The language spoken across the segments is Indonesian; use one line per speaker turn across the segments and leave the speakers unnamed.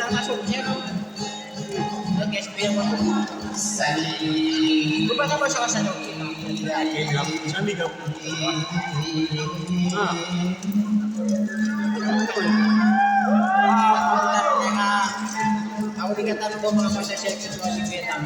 masuknya guys biar masuk. Lupa apa suasana
Sambil kau.
Ako dikatakan ko mga pasasya sa si Vietnam.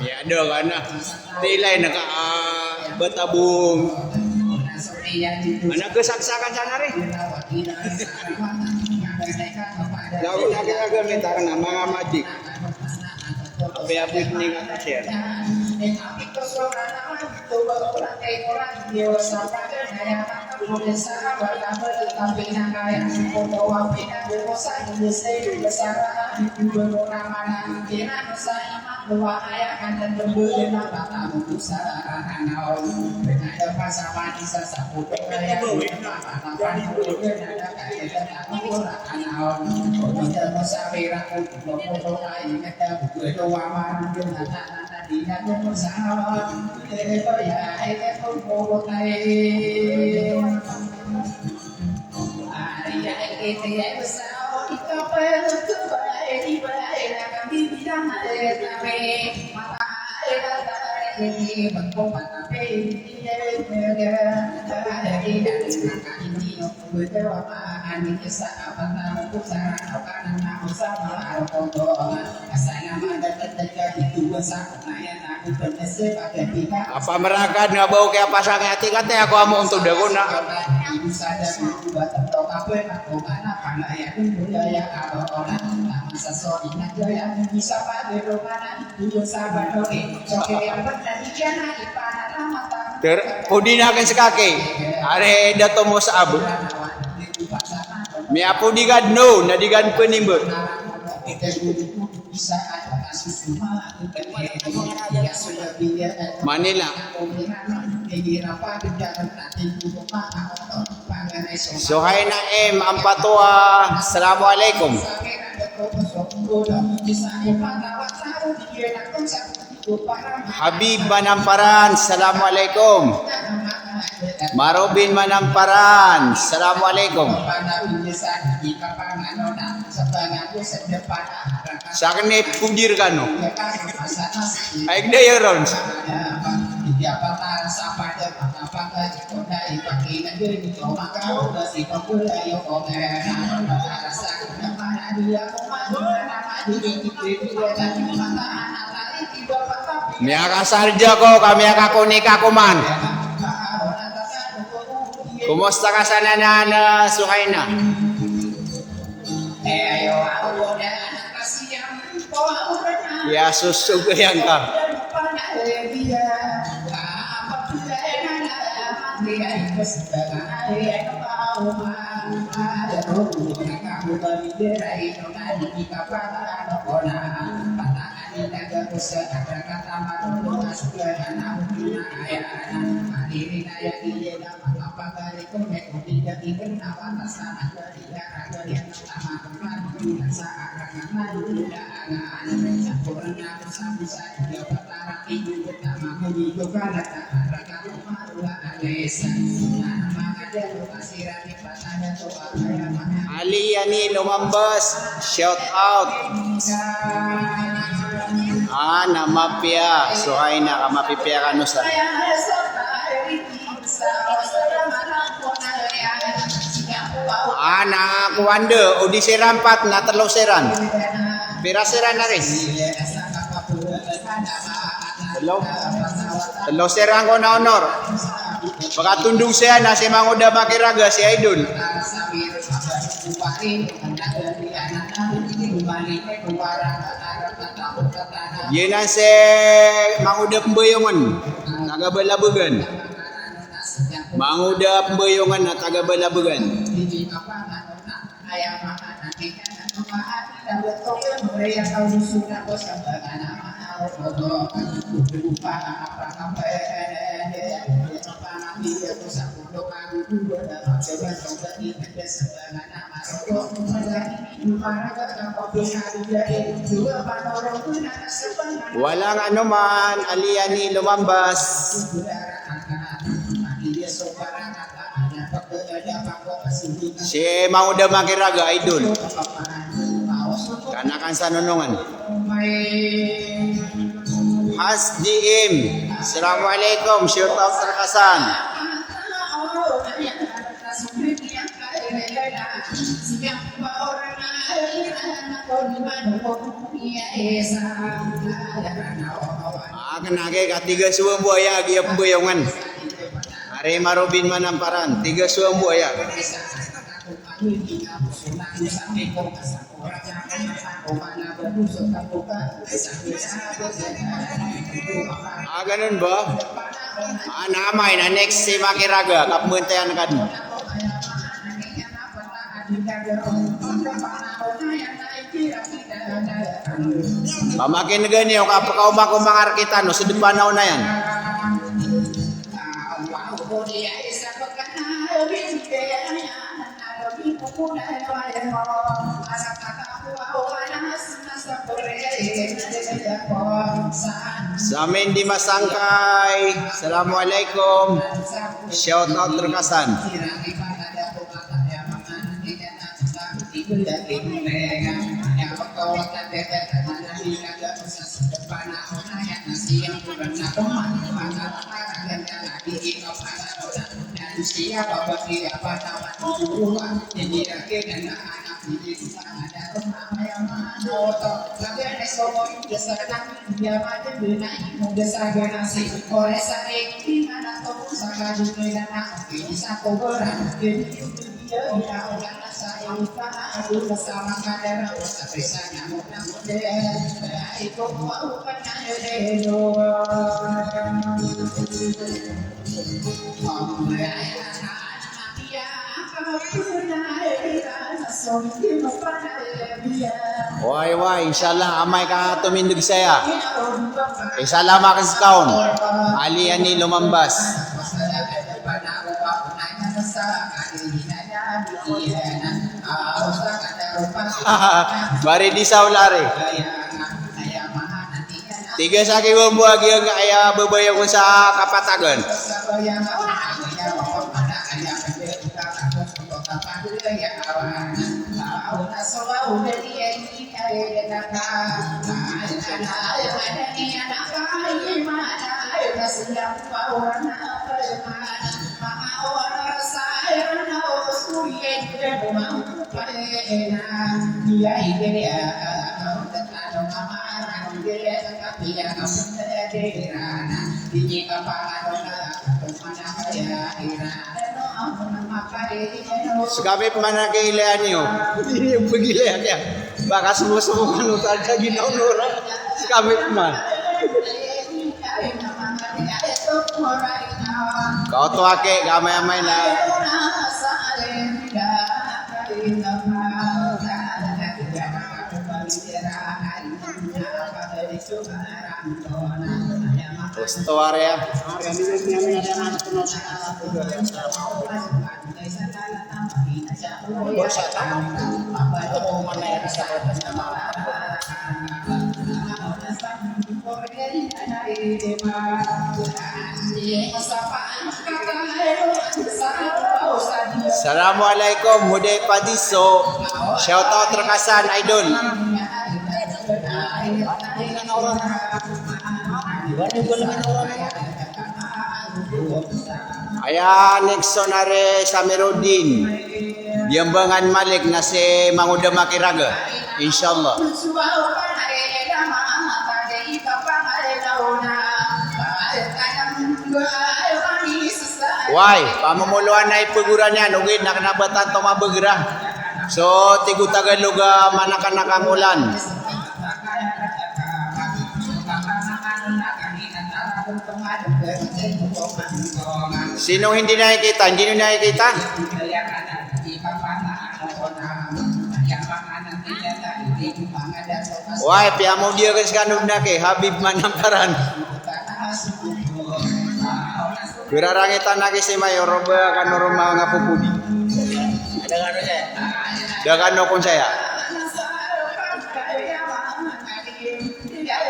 Ya ada kana. Tilai nak bertabung. Anak kesaksakan sana re. Lawan agak minta nama majik. Apa ini kata saya? Apa merakan nggak bau kayak pasang hati katanya aku mau untuk daguna. Pudina kan sekaki. Are dato mo sa abo. Mi apo digad no, nadigan penimbe. Manila. Suhaina M Ampatua. Assalamualaikum. Habib Manamparan. Assalamualaikum. Marobin Manamparan. Assalamualaikum. Sakne pudir kanu. Aik de yoron. Miaka sarja ko kami akakuni kakuman. Kumusta ka sa nanana Suhaina? Ya susugayang ka. Ali Yani Lumambas, shout out. Nama pia Suhaina kama pipia kanusa. Anak kuande udi seran 4 na telo seran. Pira seran na rin. Telo seran ko na honor. Pagkatundong siya na si Manguda Makiraga si Aidon. Yenan si Manguda Pembayongan taga Balabugan. Manguda Pembayongan na taga Balabugan. Walang anuman, aliyani lumambas. Si Manguda Makiraga idol. Kanakan sa nunungan. Has DM. Assalamualaikum, shout out Terkasan. Kena ketiga suam buaya dia pemboyongan. Hari Marobin Manamparan, 3 suam buaya. Ganun ba? Namay na next si Makiraga, kapuntayan kan. Pamakin na ganyan, kapakauma ko mga arkitano, sa depan na yan. Sa amin di masangkay. Assalamualaikum. Shout out Terkasan. Wai, insyaAllah amay ka tumindog saya. Salamat sa kaon. Ali ani lumambas. Bari di saulari. 3 sa kiwang buwag yung kaya babayo ko sa kapatagan. Sekapi mana kailangan niyo? Hindi yung pagilayan niya. Baka sumusubukan utan sa ginaunura. Sekapi man. Kau tu ake gamay-amay na. Gusto area. Assalamualaikum Huday Padiso. Shout out Terkasan Idol. Aya next sonare Samiruddin. Diambangan Malik na si Manguda Makiraga. Insyaallah. Why? Pamumuluan na ipaguran yan. Ugid na kanabatan to mabegra. So, tigo Tagalog manakanakang ulan. Sino hindi nakikita? Hindi nyo nakikita? Why? Piamo dia kan sekanong na kay Habib Manamparan. Birarangitan na si Mayor Roba kanuruma nga pupudi. Dagano kung saya.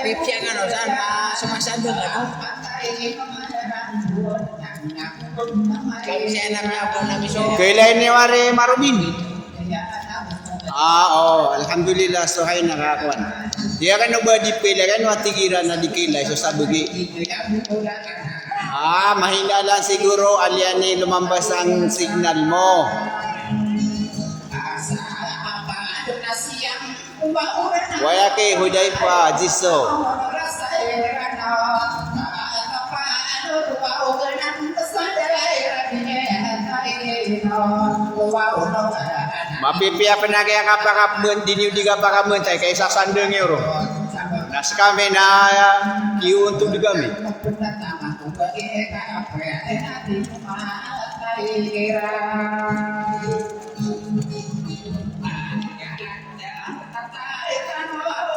Pipsi ang saan sumasado ka no? Kami siya namin ako namin
Kailan ni Wari Marubin? Alhamdulillah so hay nakakuan. Dia kan ba di pila kan watigiran na dikilay so sabugi. Mahina lang siguro aliani lumambas ang signal mo. Wayake Hudaifa Jiso. Mapipia penagaya kapakamun diniu diga pakamun tay kay sasandeng euro. Nas kami na kiu untuk digami.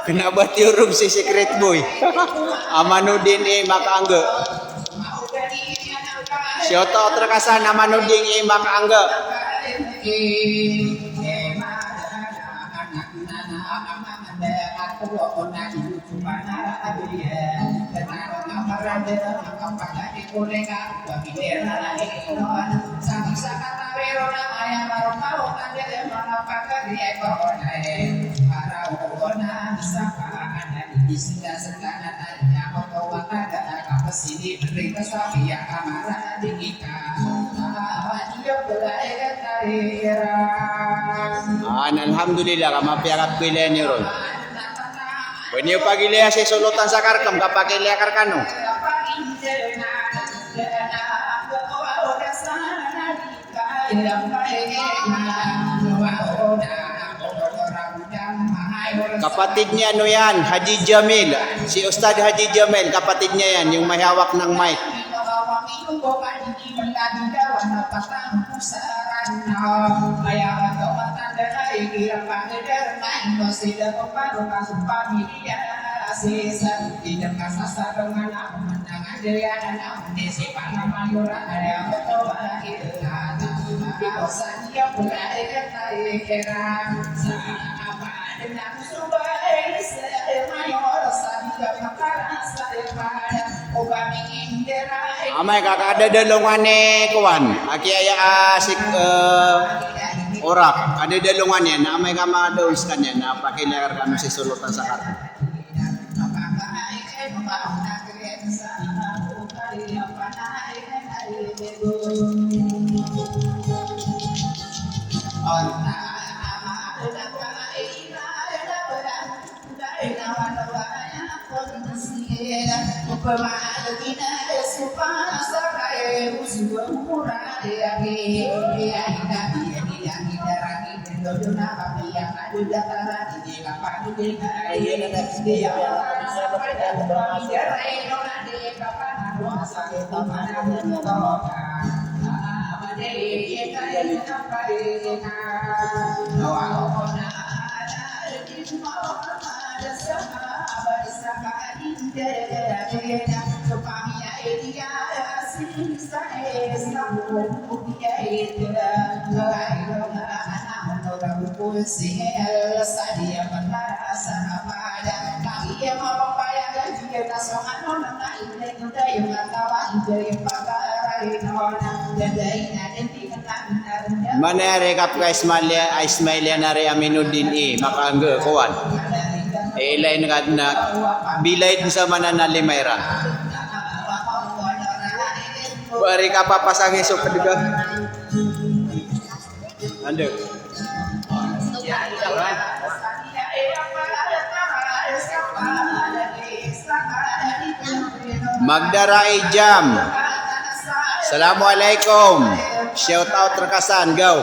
Kenapa tiurum si secret boy? Amanuddin Makaangge. Sioto terkesan Amanuddin Makaangge. Alhamdulillah kamapiakat pilihan niyo ron. Wenyo pagilya si sulutan sa karkam kapag ilya karkano. Kapatidnya ano yan, Haji Jamil. Si Ustad Haji Jamil, kapatidnya yan, yung may hawak ng mic. Amay kakak ada dalungan ni kuan. Aki ayah asik orak. Ada dalungan ni. Amay kama daun sekanya. Na pakai leher kami si sulutan sakar. Mana rekap ka Ismailia nari Aminuddin Makaangge kawan. Lain na bilay sa mananali mayra. Bari ka papasangin so kadugang. Ando. Magdarai Jam. Assalamualaikum. Shout out Terkasan, go.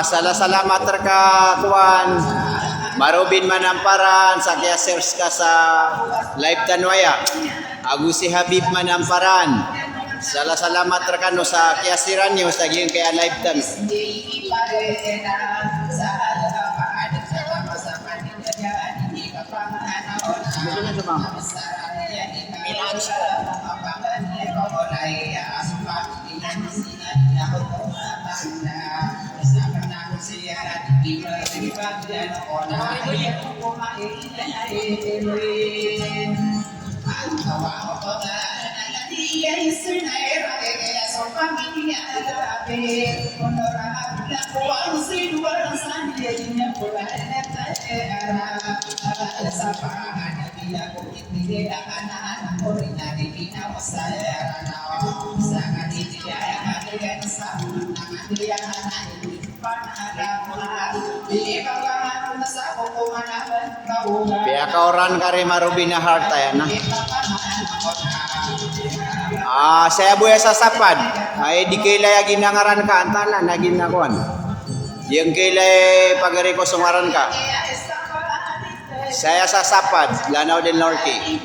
Salah salamat terkakuan Marubin Manamparan sakya search ka sa live tanwaya Agusi Habib Manamparan salah salamat terkano sa kiasiran nyo sa giyong kaya live tan Pihak orang kari marubina harta ya nah. Saya buaya sasapan. Ay di kailay ginangaran ka antala na ginakuan. Yung kailay pagari ko sungaran ka. Saya sasapan, Lanao del Norte.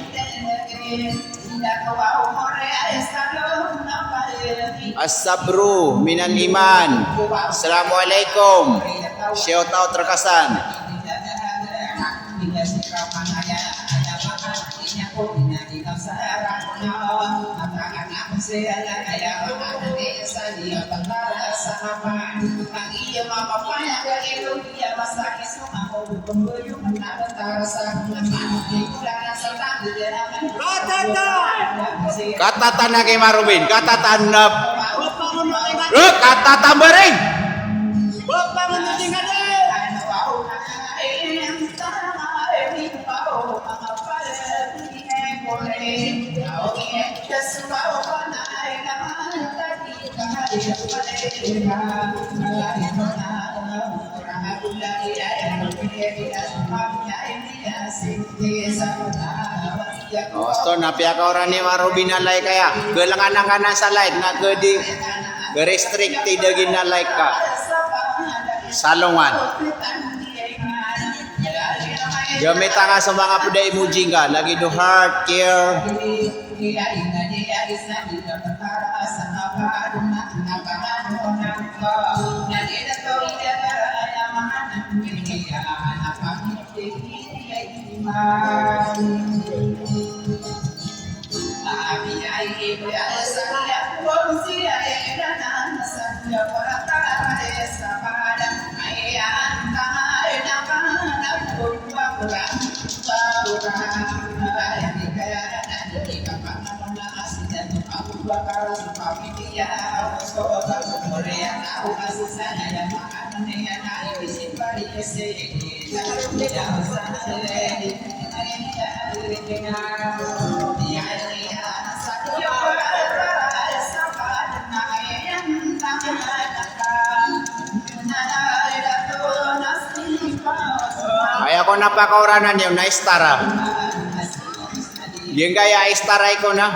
As-sabru minan iman. Assalamualaikum. Shout out Trakasan. Katatan na kay Marubin, katatan na katatan ba rin? So napia ka orang ni Marubin na like kaya gelangan kanan sa like na di restricted gin na like ka salongan gamit nga sa mga puda emoji nga lagi do heart care ay ako napakauranan yun na istara yung kaya istara ko na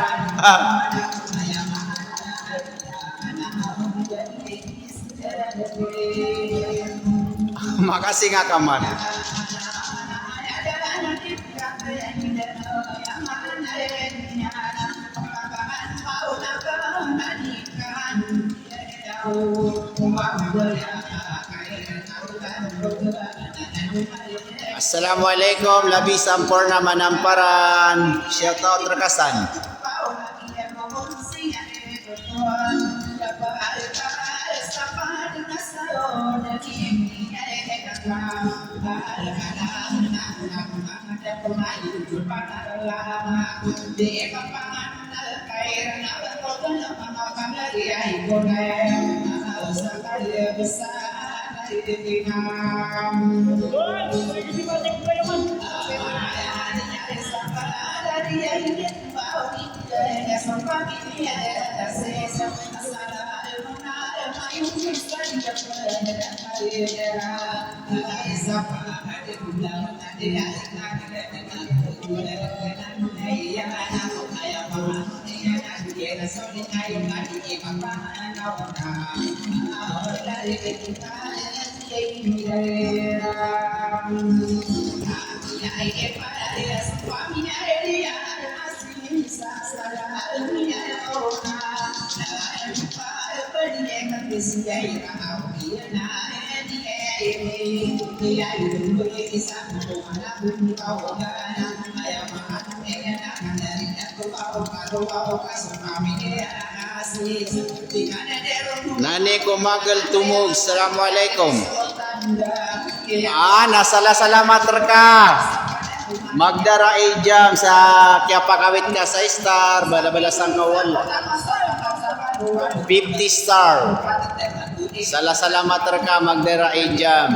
makasih nga kaman Assalamualaikum labi sampur na manamparan shout out Trakasan Nani kumagal tumog. Assalamualaikum. Nasala-salamat ka. Magdara jam sa Kiapakawit ka sa star. Bala-bala sang kawal. 50 star. Salamat ka Magdara Ejam.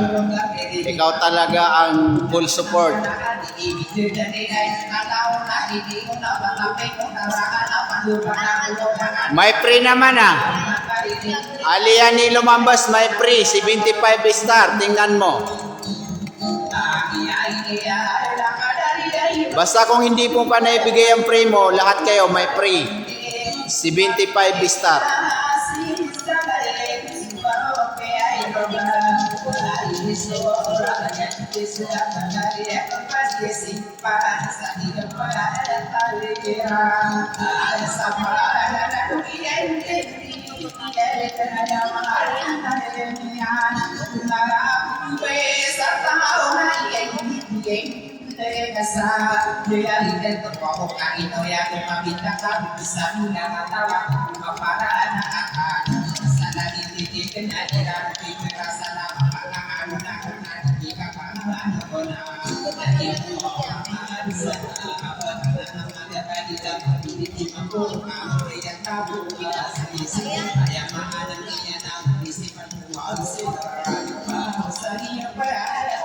Ikaw talaga ang full support. May free naman ah. Aliani Lumambas may free 75 star. Tingnan mo. Basta kung hindi po pa naibigay ang free mo, lahat kayo may free 75 star.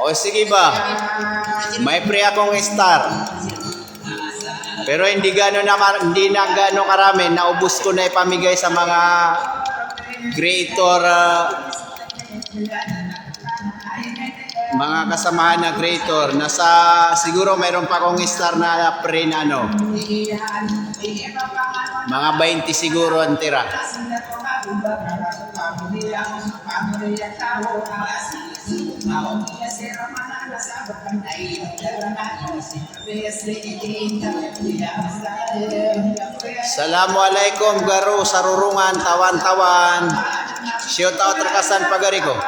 O sige ba? May free akong star. Pero hindi na gano'n karami. Naubos ko na ipamigay sa mga creator, mga kasamahan na creator. Siguro mayroon pa akong star na free na ano. Mga 20 siguro ang tira. Assalamualaikum Garo Sarurungan tawan-tawan. Shout out terkasan pagariko.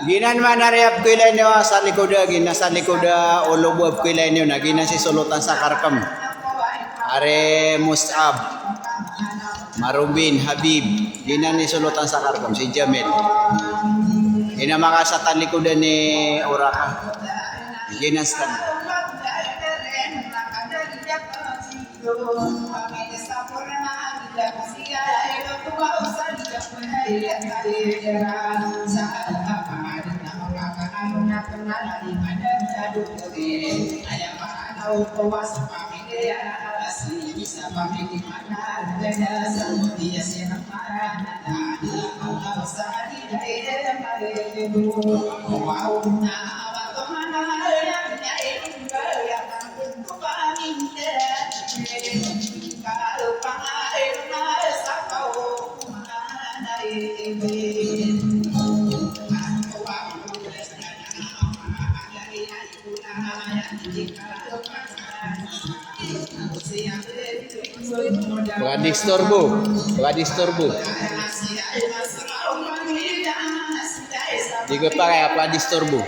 Ginan man nariap ko ilan nyo sa likoda, sa likoda o lubob ko ilan nyo na ginan si sulutan sa karkam. Are Musab, Marubin, Habib, ginan ni sulutan sa karkam, si Jamil. Ginamaka sa talikoda ni Uraka. Ginan sa kanila. Baka disturbo. Di ko pa kaya pa disturbo.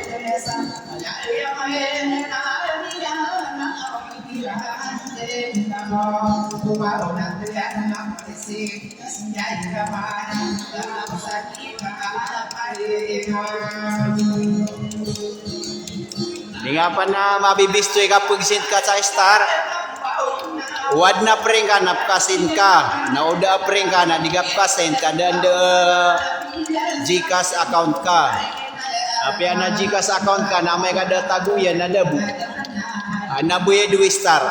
Di nga pa na mabibistoy ka pag-send ka sa star. Wad na pring ka, napkasin ka. Nauda pring ka, nadigapkasin ka. Dan de GCash account ka. Apya na GCash account ka, na may kada taguyan na dabu. Nabuye 2 star.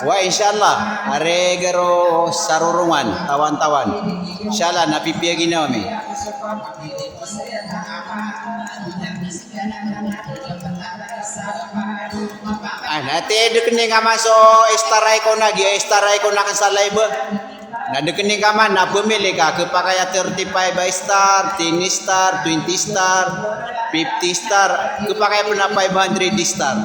Wah insyaallah are garo sarurungan tawan-tawan. Insyaallah napipiyagi na kami. Nanti dekening ka masuk estarai ko na kan sa live. Na dekening ka man na pumili ka kepakaya 35 star, 10 star, 20 star, 50 star, kepakaya pun na 500 star.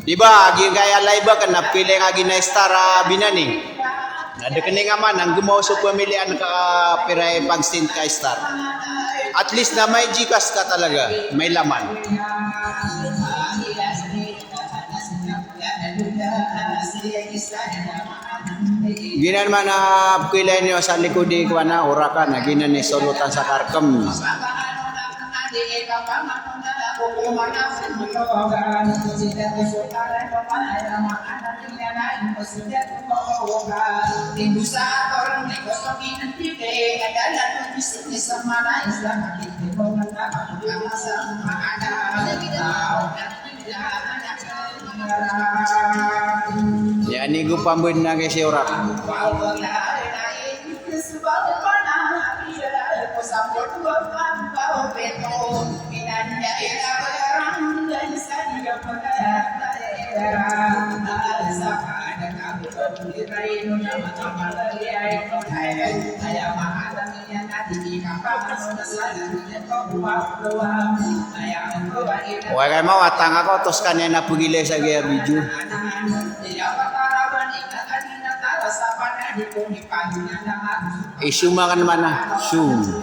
Diba, agi gaya live kan napili nga gina star binani. Na dekening ka man ang gumawa sa pamilian ka piray pag-stint ka star. At least na may Gcash ka talaga, may laman. Ginan man na pilay niyo sa likod di ko na urakan na ginan ni solutan sa karkem. Ya ni gue pambun na kay si Orak. Wah kay mau atang ako tos kanina pugile sa gaya biju. Isu makan mana? Sum.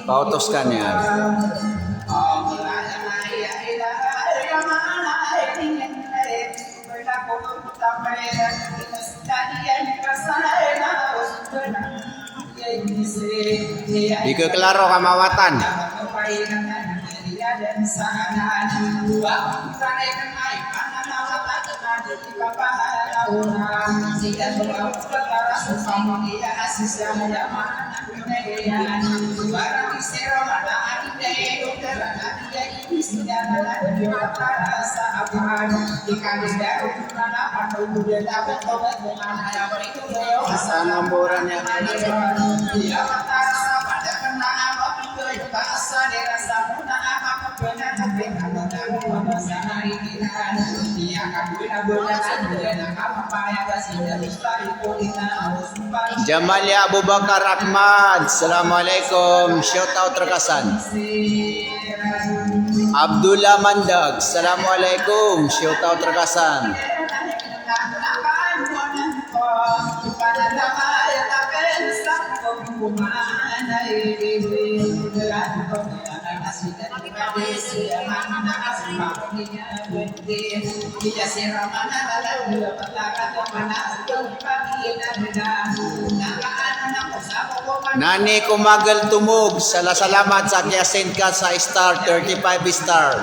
Kau toskan ya. Ika kelaro kamawatan. Nomborannya. Jamalia Abu Bakar Ahmad, Assalamualaikum, shout out Rekasan. Abdullah Mandag, Assalamualaikum, shout out Rekasan. Nani kumagal tumog, salamat sa kiyasin ka sa star, 35 star.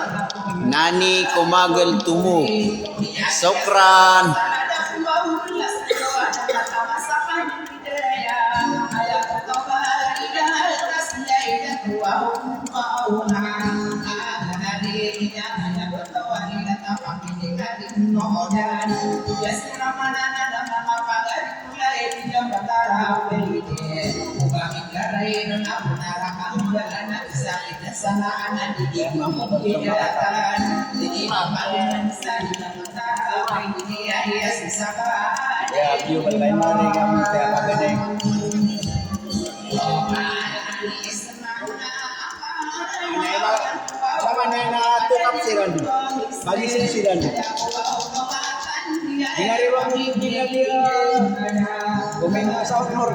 Nani kumagal tumog. Sokran. Ya, view bagaimana kamu tiap hari? Sama na tukap sirandi. Bagi sirandi. Dinari ruang dinari komen sa honor.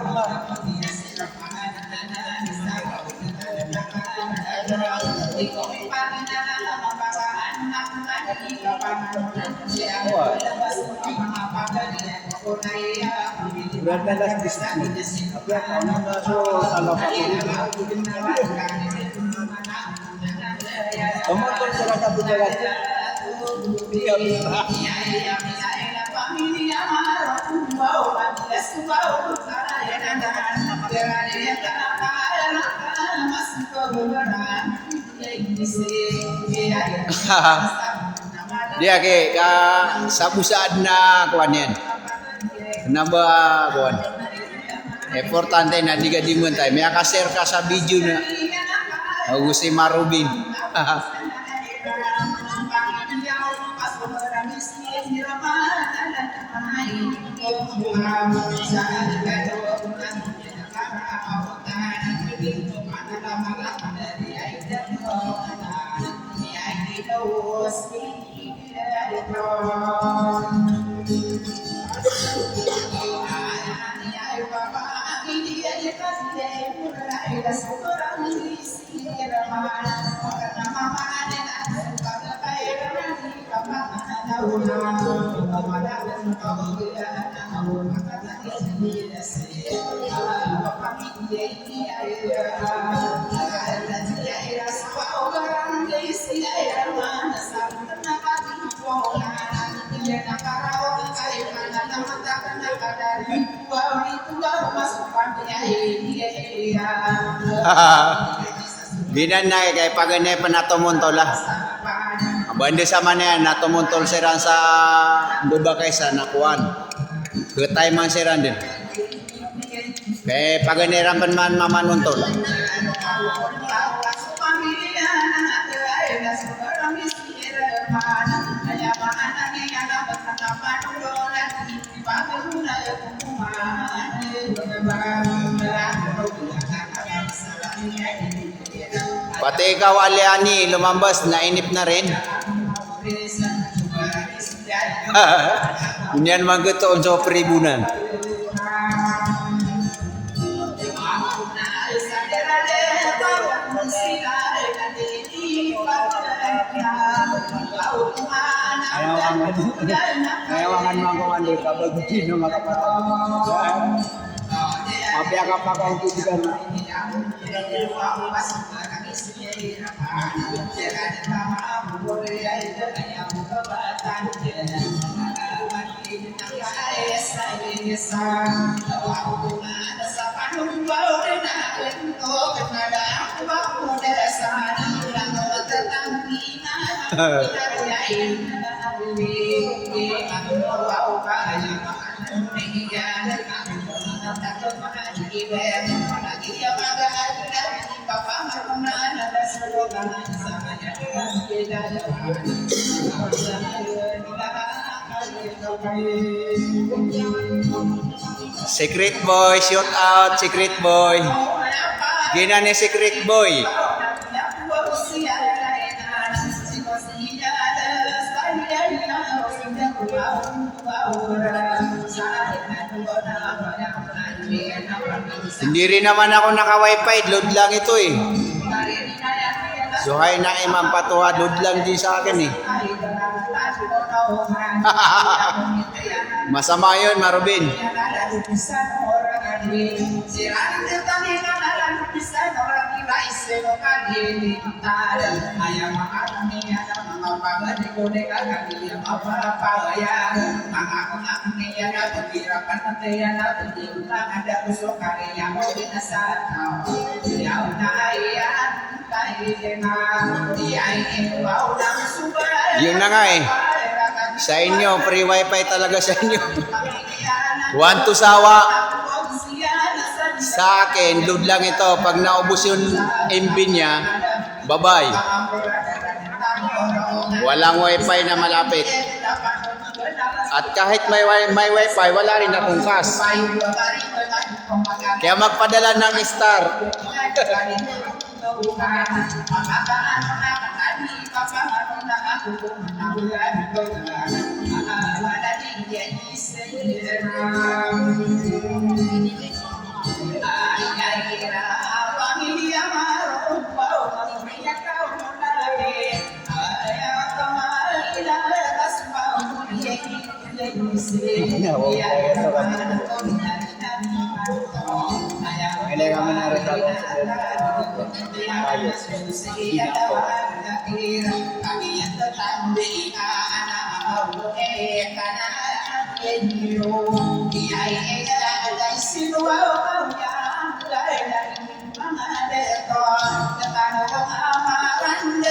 Berada di sini. Apa kamu masuk salah satu? Kamu tuh salah satu jalan. Dia ke sa busad na kuan yan. Naba kuan. Importante na di ka dimon tayo. May ka-share ka sa video na Augusi Marubin. Binan na kay paganay pa natumontol lah. Bande sa man yan natumontol siran sa duba kaysa nakuan. Ketay man siran din. Kay paganiran pa man mamanuntol. Pati ikaw, Aliani, lumambas, nainip na rin. Yan man gatoon sa peribunan. Ayawangan mo ako ando kapag sino makapatawag. Mapaya ka pa kang titigan. Secret boy, shout out, secret boy. Gina ni secret boy. Hindi rin naman ako naka-wifi, load lang ito eh. So hay na imam patuwa, load lang din sa akin eh. Masama yun, Marubin. Yun na nga eh. Sa inyo, free wifi talaga sa inyo. Want to sawa. Sa akin, load lang ito. Pag naubos yung MB niya, bye-bye. Walang wifi na malapit. At kahit may wifi, wala rin akong cash. Kaya magpadala ng star.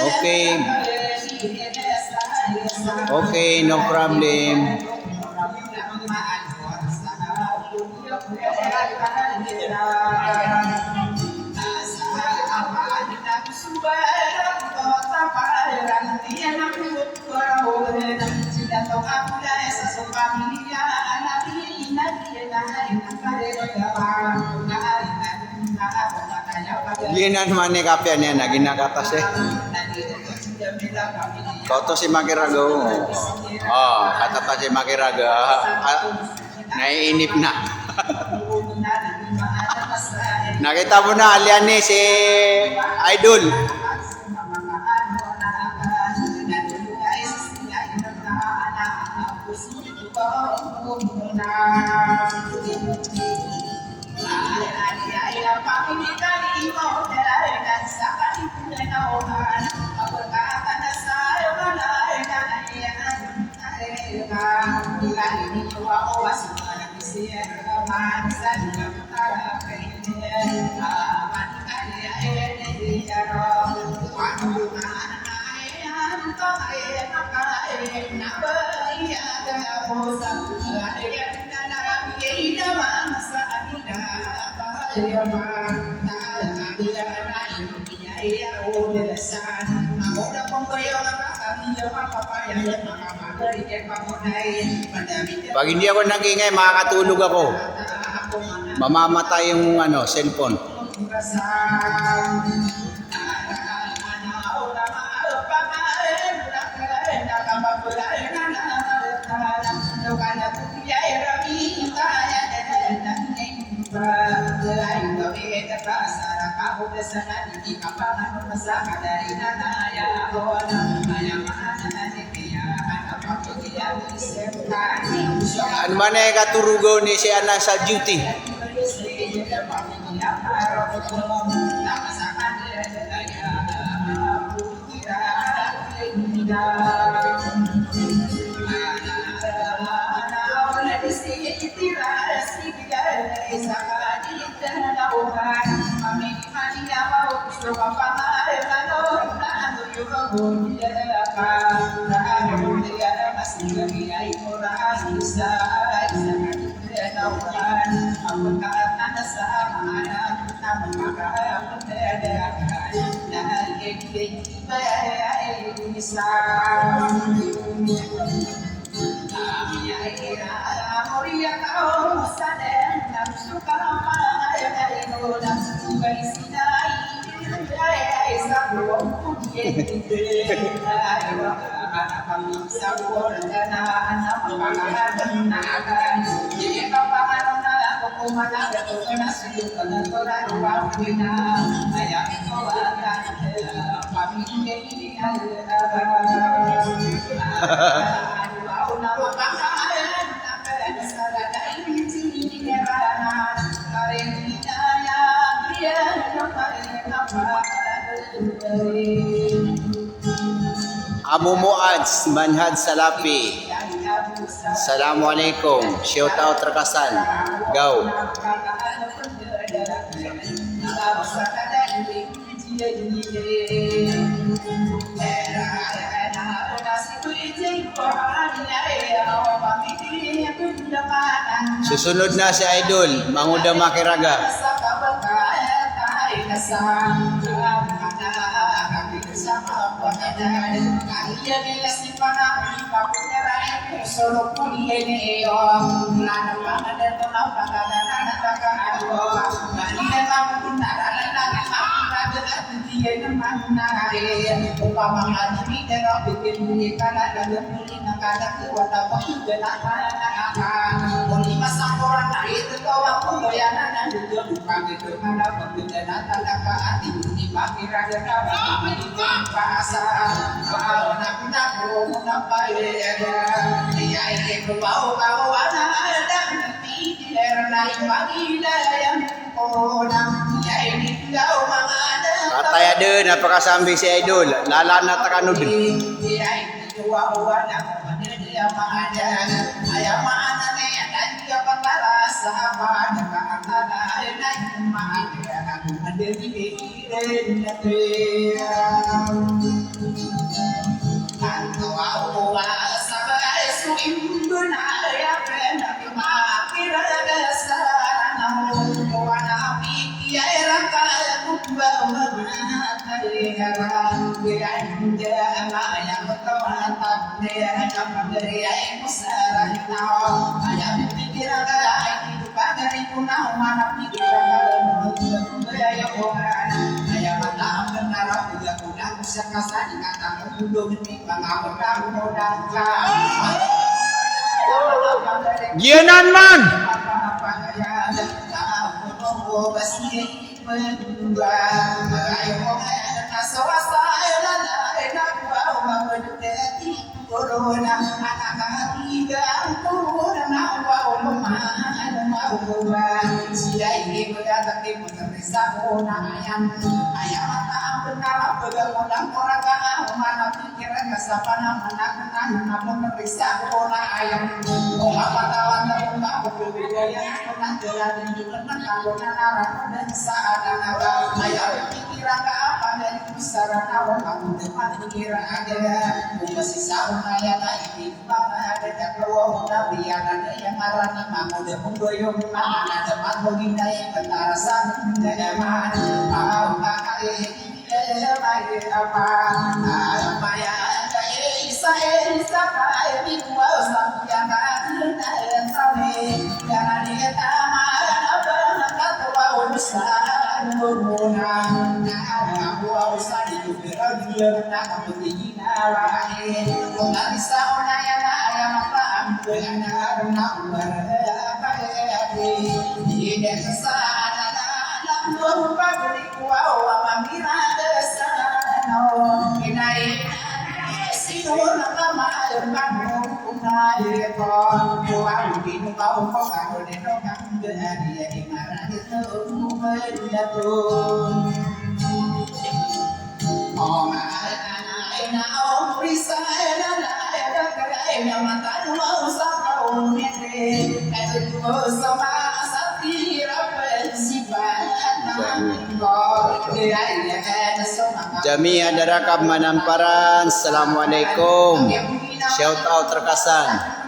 Okay. Okay, no problem. Linan man ni kapya niya na ginakatas eh. Kau to si Makiraga. Oh, kata pa si Makiraga. Naiinip na. Nakita mo na alian ni si Idol. Pag hindi ako nag-ingay, makakatulog ako. Mamamatay yung cellphone. Ano man ay katurugaw ni si Ana sa duty? Amumu Ads Manhad Salapi. Assalamualaikum. Shout out Rakasan. Go. Susunod na si Idol, Manguda Makiraga. Katay ada napakasambi si Idol. Lala na takanud. Gianan man. Jami Adarakab Manamparan. Assalamualaikum. Shout out Terkasan.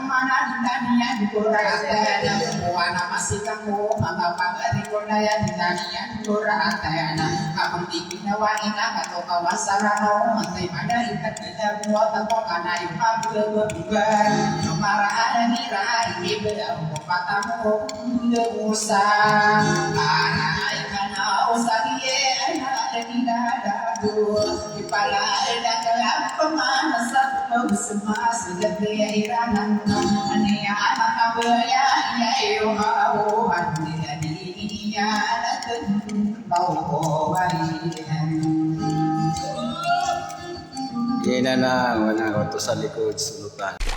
Yan na wala ko to sa likod sulutan.